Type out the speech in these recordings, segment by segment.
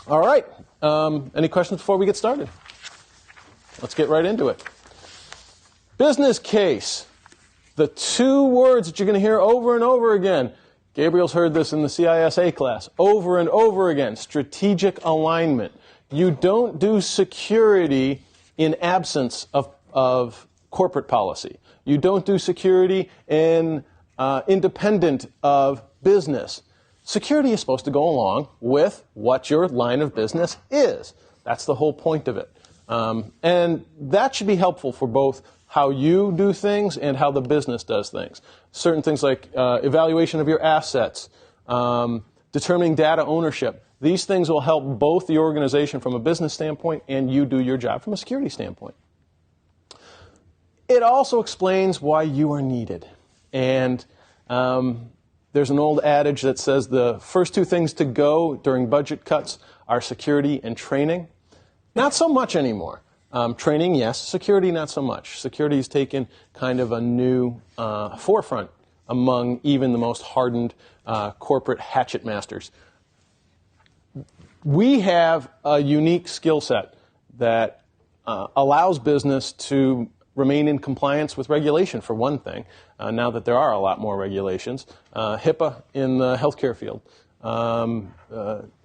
All right. Any questions before we get started? Let's get right into it. Business case. The two words that you're going to hear over and over again. Gabriel's heard this in the CISA class. Over and over again. Strategic alignment. You don't do security in absence of corporate policy. You don't do security independent of business. Security is supposed to go along with what your line of business is. That's the whole point of it. And that should be helpful for both how you do things and how the business does things. Certain things like evaluation of your assets, determining data ownership. These things will help both the organization from a business standpoint and you do your job from a security standpoint. It also explains why you are needed. And there's an old adage that says the first two things to go during budget cuts are security and training. Not so much anymore. Training, yes. Security, not so much. Security has taken kind of a new forefront among even the most hardened corporate hatchet masters. We have a unique skill set that allows business to remain in compliance with regulation, for one thing, now that there are a lot more regulations. HIPAA in the healthcare field.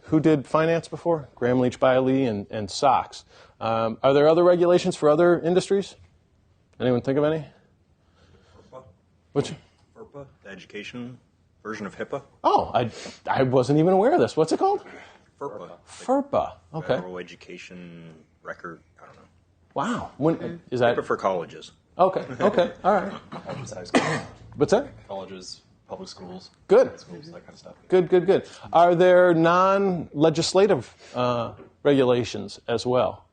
Who did finance before? Graham Leach Biley and SOX. Are there other regulations for other industries? Anyone think of any? FERPA. Which? FERPA, the education version of HIPAA. Oh, I wasn't even aware of this. What's it called? FERPA. FERPA. Okay. Federal Education Record. I don't know. Wow. When is that? HIPAA for colleges. Okay. Okay. All right. Colleges, high schools. What's that? Colleges, public schools. Good. Schools, that kind of stuff. Good. Are there non-legislative regulations as well?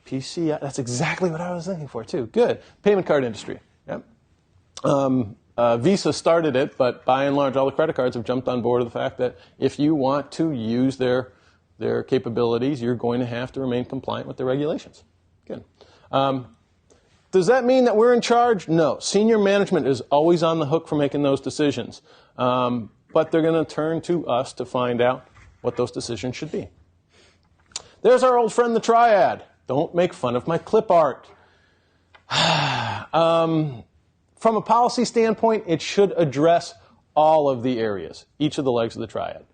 PCI. That's exactly what I was looking for, too. Good. Payment card industry. Yep. Visa started it, but by and large, all the credit cards have jumped on board with the fact that if you want to use their capabilities, you're going to have to remain compliant with the regulations. Good. Does that mean that we're in charge? No. Senior management is always on the hook for making those decisions. But they're going to turn to us to find out what those decisions should be. There's our old friend, the triad. Don't make fun of my clip art. From a policy standpoint, it should address all of the areas, each of the legs of the triad.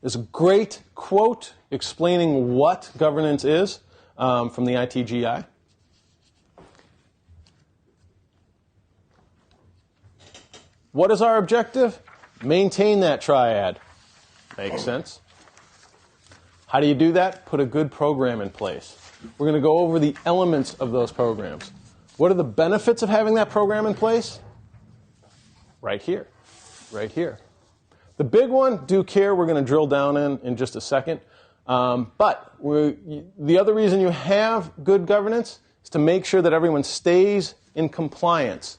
There's a great quote explaining what governance is from the ITGI. What is our objective? Maintain that triad. Makes sense. How do you do that? Put a good program in place. We're going to go over the elements of those programs. What are the benefits of having that program in place? Right here. Right here. The big one, do care, we're going to drill down in just a second. But the other reason you have good governance is to make sure that everyone stays in compliance.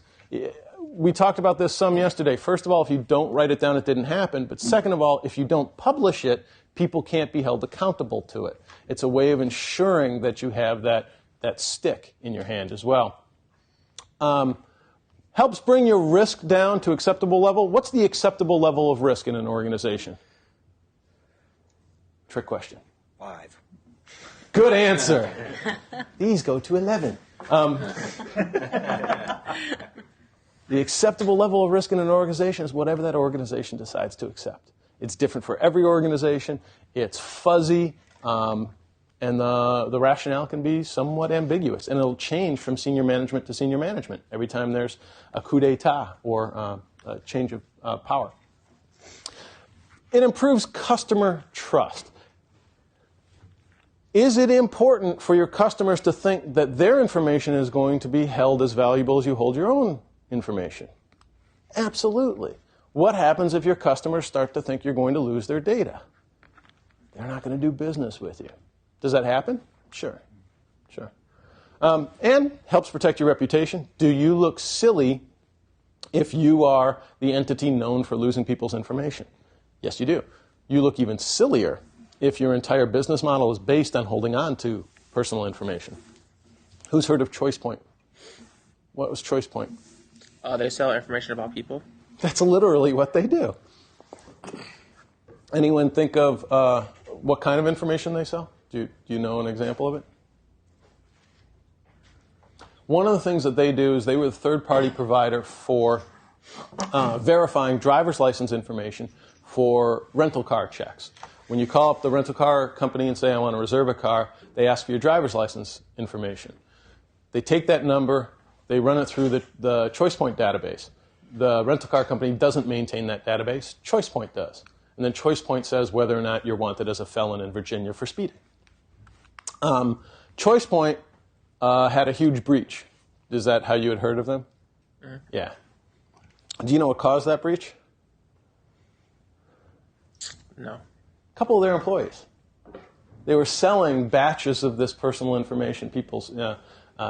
We talked about this some yesterday. First of all, if you don't write it down, it didn't happen. But second of all, if you don't publish it, people can't be held accountable to it. It's a way of ensuring that you have that stick in your hand as well. Helps bring your risk down to acceptable level. What's the acceptable level of risk in an organization? Trick question. 5. Good answer. These go to 11. The acceptable level of risk in an organization is whatever that organization decides to accept. It's different for every organization. It's fuzzy, and the rationale can be somewhat ambiguous. And it'll change from senior management to senior management every time there's a coup d'etat or a change of power. It improves customer trust. Is it important for your customers to think that their information is going to be held as valuable as you hold your own information? Absolutely. What happens if your customers start to think you're going to lose their data? They're not going to do business with you. Does that happen? Sure. And helps protect your reputation. Do you look silly if you are the entity known for losing people's information? Yes, you do. You look even sillier if your entire business model is based on holding on to personal information. Who's heard of ChoicePoint? What was ChoicePoint? They sell information about people. That's literally what they do. Anyone think of what kind of information they sell? Do you know an example of it? One of the things that they do is they were the third-party provider for verifying driver's license information for rental car checks. When you call up the rental car company and say, I want to reserve a car, they ask for your driver's license information. They take that number, they run it through the ChoicePoint database. The rental car company doesn't maintain that database. ChoicePoint does. And then ChoicePoint says whether or not you're wanted as a felon in Virginia for speeding. ChoicePoint had a huge breach. Is that how you had heard of them? Yeah. Do you know what caused that breach? No. A couple of their employees. They were selling batches of this personal information, people's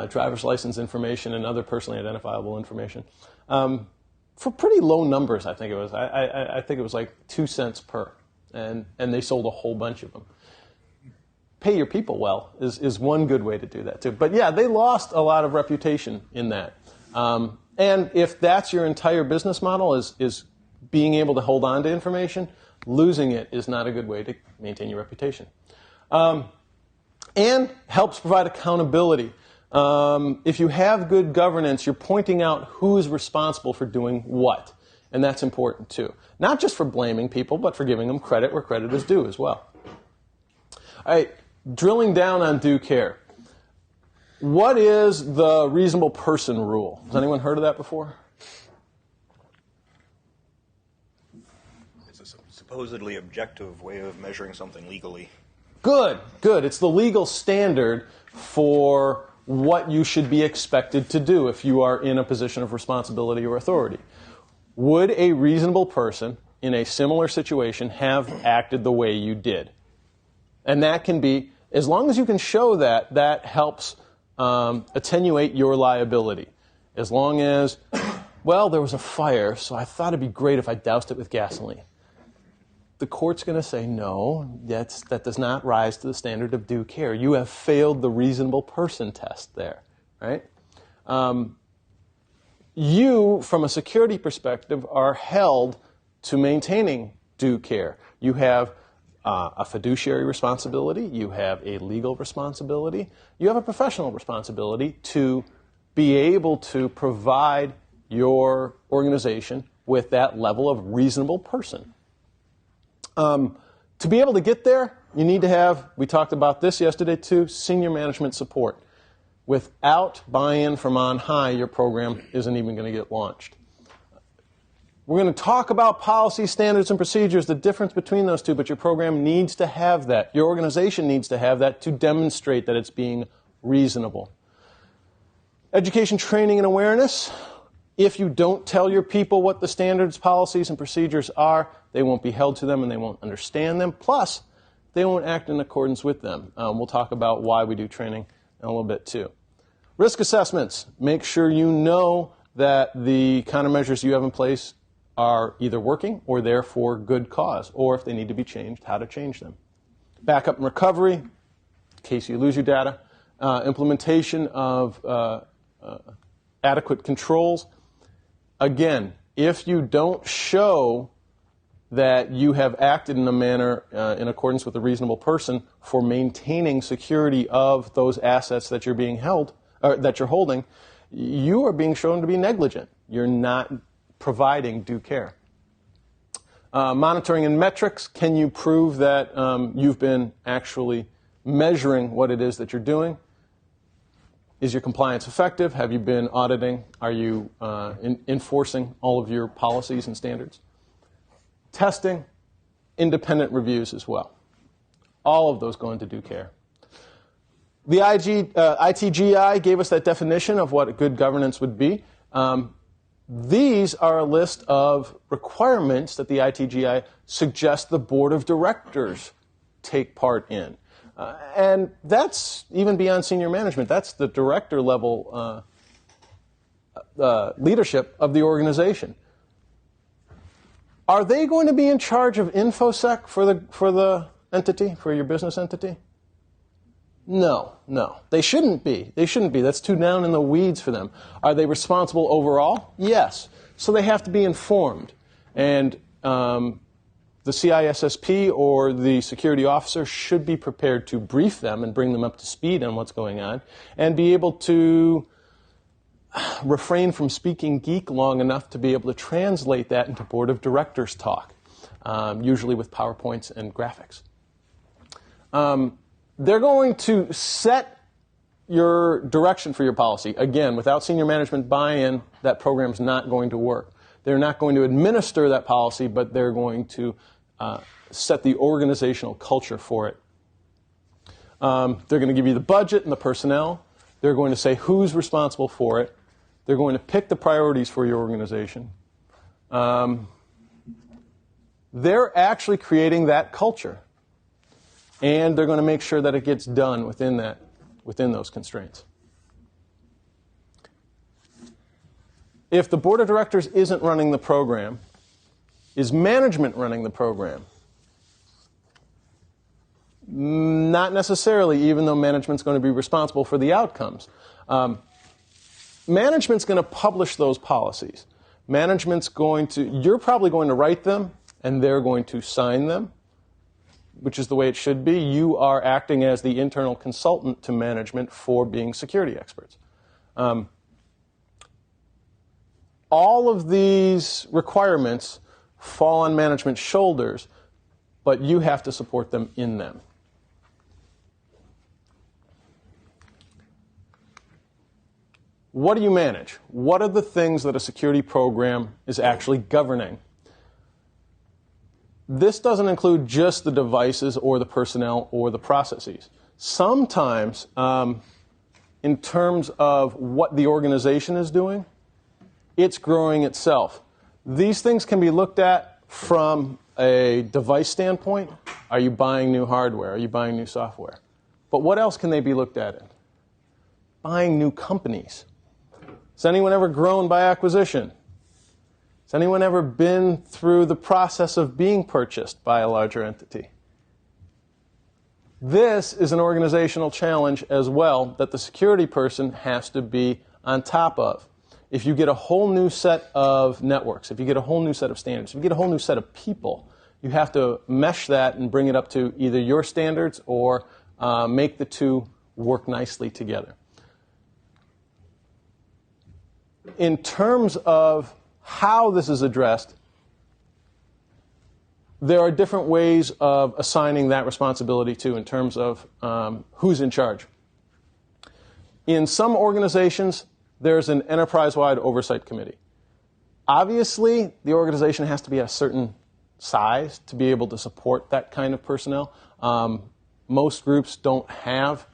driver's license information and other personally identifiable information, for pretty low numbers. I think it was. I think it was like 2 cents per, and they sold a whole bunch of them. Pay your people well is one good way to do that too. But yeah, they lost a lot of reputation in that. And if that's your entire business model is being able to hold on to information, losing it is not a good way to maintain your reputation. And helps provide accountability. If you have good governance, you're pointing out who is responsible for doing what. And that's important too. Not just for blaming people, but for giving them credit where credit is due as well. All right, drilling down on due care. What is the reasonable person rule? Has anyone heard of that before? It's a supposedly objective way of measuring something legally. Good. It's the legal standard for what you should be expected to do if you are in a position of responsibility or authority. Would a reasonable person in a similar situation have acted the way you did? And that can be, as long as you can show that, that helps attenuate your liability. As long as, well, there was a fire, so I thought it'd be great if I doused it with gasoline. The court's going to say, no, that does not rise to the standard of due care. You have failed the reasonable person test there, right? You, from a security perspective, are held to maintaining due care. You have a fiduciary responsibility, you have a legal responsibility, you have a professional responsibility to be able to provide your organization with that level of reasonable person. To be able to get there, you need to have, we talked about this yesterday too, senior management support. Without buy-in from on high, your program isn't even going to get launched. We're going to talk about policy, standards, and procedures, the difference between those two, but your program needs to have that. Your organization needs to have that to demonstrate that it's being reasonable. Education, training, and awareness. If you don't tell your people what the standards, policies, and procedures are, they won't be held to them and they won't understand them. Plus, they won't act in accordance with them. We'll talk about why we do training in a little bit too. Risk assessments. Make sure you know that the countermeasures you have in place are either working or there for good cause, or if they need to be changed, how to change them. Backup and recovery, in case you lose your data. Implementation of adequate controls. Again, if you don't show that you have acted in a manner in accordance with a reasonable person for maintaining security of those assets that you're being held, or that you're holding, you are being shown to be negligent. You're not providing due care. Monitoring and metrics. Can you prove that you've been actually measuring what it is that you're doing? Is your compliance effective? Have you been auditing? Are you enforcing all of your policies and standards? Testing, independent reviews as well. All of those go into due care. The ITGI gave us that definition of what good governance would be. These are a list of requirements that the ITGI suggests the board of directors take part in. And that's even beyond senior management. That's the director level leadership of the organization. Are they going to be in charge of InfoSec for the entity, for your business entity? No. They shouldn't be. That's too down in the weeds for them. Are they responsible overall? Yes. So they have to be informed. And the the CISSP or the security officer should be prepared to brief them and bring them up to speed on what's going on, and be able to refrain from speaking geek long enough to be able to translate that into board of directors talk, usually with PowerPoints and graphics. They're going to set your direction for your policy. Again, without senior management buy-in, that program's not going to work. They're not going to administer that policy, but they're going to set the organizational culture for it. They're going to give you the budget and the personnel. They're going to say who's responsible for it. They're going to pick the priorities for your organization. They're actually creating that culture. And they're going to make sure that it gets done within those constraints. If the board of directors isn't running the program, is management running the program? Not necessarily, even though management's going to be responsible for the outcomes. Management's going to publish those policies. You're probably going to write them, and they're going to sign them, which is the way it should be. You are acting as the internal consultant to management for being security experts. All of these requirements fall on management's shoulders, but you have to support them in them. What do you manage? What are the things that a security program is actually governing? This doesn't include just the devices or the personnel or the processes. Sometimes, in terms of what the organization is doing, it's growing itself. These things can be looked at from a device standpoint. Are you buying new hardware? Are you buying new software? But what else can they be looked at in? Buying new companies. Has anyone ever grown by acquisition? Has anyone ever been through the process of being purchased by a larger entity? This is an organizational challenge as well that the security person has to be on top of. If you get a whole new set of networks, if you get a whole new set of standards, if you get a whole new set of people, you have to mesh that and bring it up to either your standards or make the two work nicely together. In terms of how this is addressed, there are different ways of assigning that responsibility to in terms of who's in charge. In some organizations, there's an enterprise-wide oversight committee. Obviously, the organization has to be at a certain size to be able to support that kind of personnel. Most groups don't have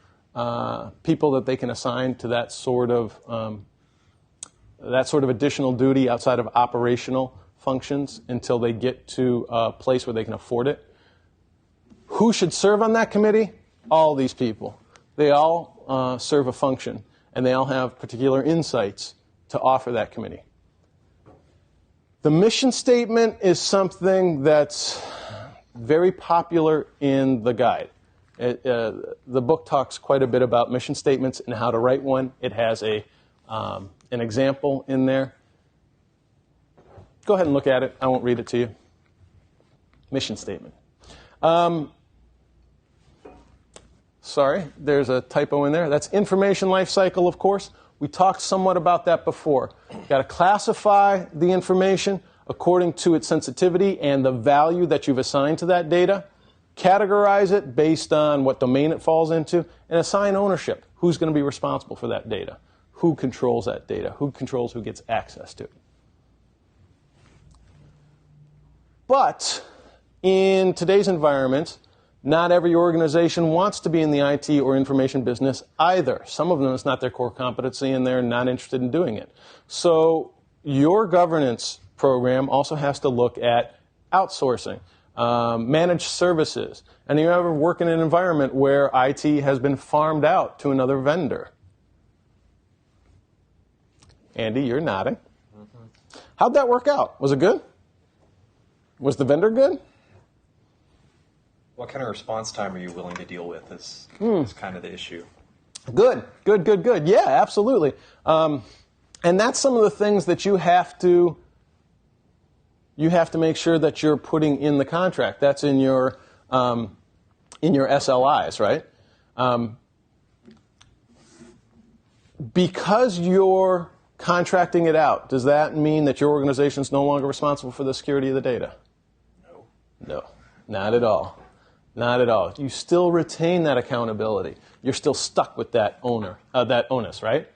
people that they can assign to that sort of additional duty outside of operational functions until they get to a place where they can afford it. Who should serve on that committee? All these people. They all serve a function, and they all have particular insights to offer that committee. The mission statement is something that's very popular in the guide. The book talks quite a bit about mission statements and how to write one. It has an example in there. Go ahead and look at it. I won't read it to you. Mission statement. Sorry, there's a typo in there. That's information life cycle, of course. We talked somewhat about that before. You've got to classify the information according to its sensitivity and the value that you've assigned to that data. Categorize it based on what domain it falls into, and assign ownership. Who's going to be responsible for that data? Who controls that data? Who controls who gets access to it? But in today's environment, not every organization wants to be in the IT or information business either. Some of them, it's not their core competency, and they're not interested in doing it. So your governance program also has to look at outsourcing, managed services. And you ever work in an environment where IT has been farmed out to another vendor? Andy, you're nodding. Mm-hmm. How'd that work out? Was it good? Was the vendor good? What kind of response time are you willing to deal with is kind of the issue. Good. Yeah, absolutely. And that's some of the things that you have to you have to make sure that you're putting in the contract. That's in your SLIs, right? Because you're contracting it out, does that mean that your organization is no longer responsible for the security of the data? No, not at all. Not at all. You still retain that accountability. You're still stuck with that onus, right?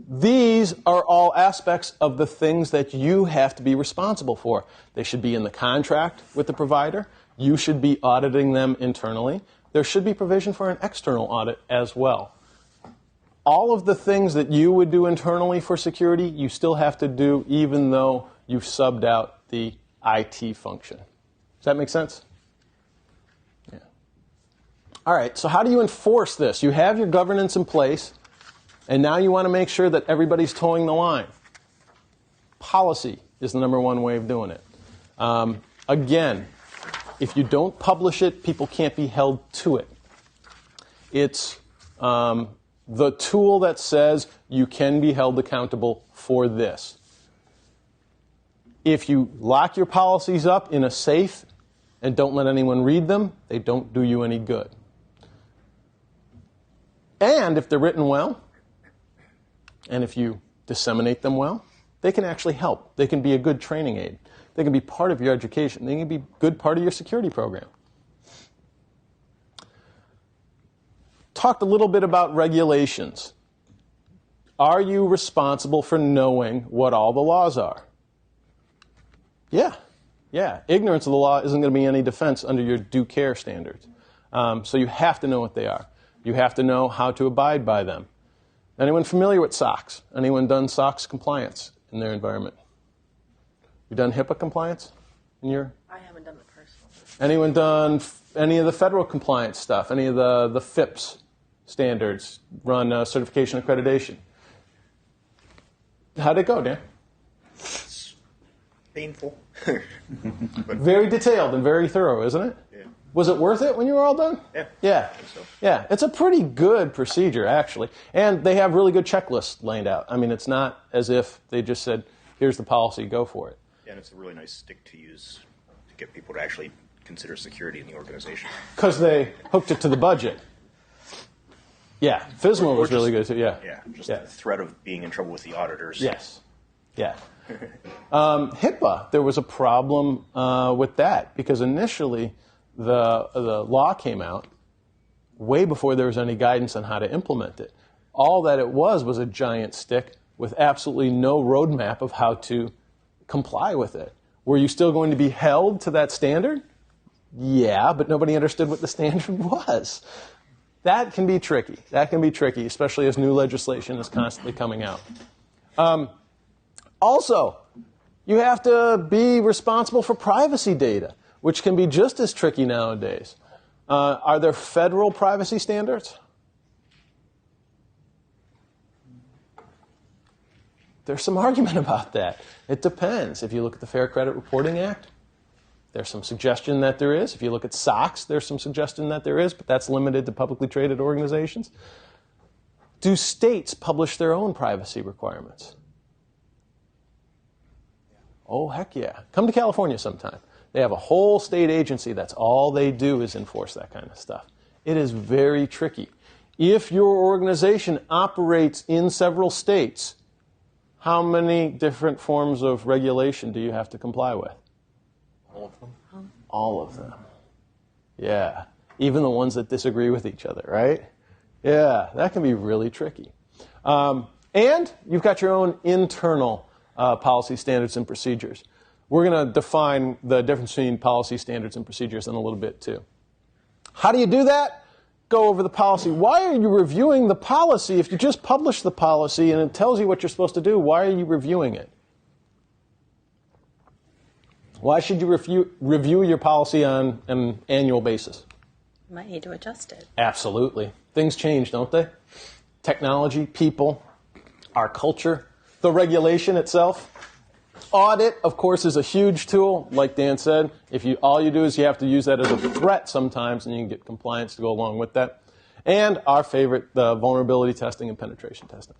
These are all aspects of the things that you have to be responsible for. They should be in the contract with the provider. You should be auditing them internally. There should be provision for an external audit as well. All of the things that you would do internally for security, you still have to do even though you've subbed out the IT function. Does that make sense? Yeah. All right, so how do you enforce this? You have your governance in place, and now you want to make sure that everybody's towing the line. Policy is the #1 way of doing it. Again, if you don't publish it, people can't be held to it. It's the tool that says you can be held accountable for this. If you lock your policies up in a safe and don't let anyone read them, they don't do you any good. And if they're written well, and if you disseminate them well, they can actually help. They can be a good training aid. They can be part of your education. They can be a good part of your security program. Talked a little bit about regulations. Are you responsible for knowing what all the laws are? Yeah. Ignorance of the law isn't going to be any defense under your due care standards. So you have to know what they are. You have to know how to abide by them. Anyone familiar with SOX? Anyone done SOX compliance in their environment? You done HIPAA compliance in your? I haven't done it personally. Anyone done any of the federal compliance stuff? Any of the FIPS standards? Run certification accreditation? How'd it go, Dan? It's painful. Very detailed and very thorough, isn't it? Yeah. Was it worth it when you were all done? Yeah. Yeah. I think so. Yeah. It's a pretty good procedure, actually. And they have really good checklists laid out. I mean, it's not as if they just said, here's the policy, go for it. Yeah, and it's a really nice stick to use to get people to actually consider security in the organization. Because they hooked it to the budget. Yeah. FSMA was really good, too. Yeah. Yeah, just the threat of being in trouble with the auditors. Yes. Yeah. HIPAA, there was a problem with that because initially the law came out way before there was any guidance on how to implement it. All that it was a giant stick with absolutely no roadmap of how to comply with it. Were you still going to be held to that standard? Yeah, but nobody understood what the standard was. That can be tricky. That can be tricky, especially as new legislation is constantly coming out. Also, you have to be responsible for privacy data, which can be just as tricky nowadays. Are there federal privacy standards? There's some argument about that. It depends. If you look at the Fair Credit Reporting Act, there's some suggestion that there is. If you look at SOX, there's some suggestion that there is, but that's limited to publicly traded organizations. Do states publish their own privacy requirements? Oh, heck yeah. Come to California sometime. They have a whole state agency that's all they do is enforce that kind of stuff. It is very tricky. If your organization operates in several states, how many different forms of regulation do you have to comply with? All of them. All of them. Yeah. Even the ones that disagree with each other, right? Yeah, that can be really tricky. And you've got your own internal policy standards and procedures. We're going to define the difference between policy standards and procedures in a little bit, too. How do you do that? Go over the policy. Why are you reviewing the policy if you just publish the policy and it tells you what you're supposed to do? Why are you reviewing it? Why should you review your policy on an annual basis? You might need to adjust it. Absolutely. Things change, don't they? Technology, people, our culture, the regulation itself. Audit, of course, is a huge tool. Like Dan said, all you do is you have to use that as a threat sometimes, and you can get compliance to go along with that. And our favorite, the vulnerability testing and penetration testing.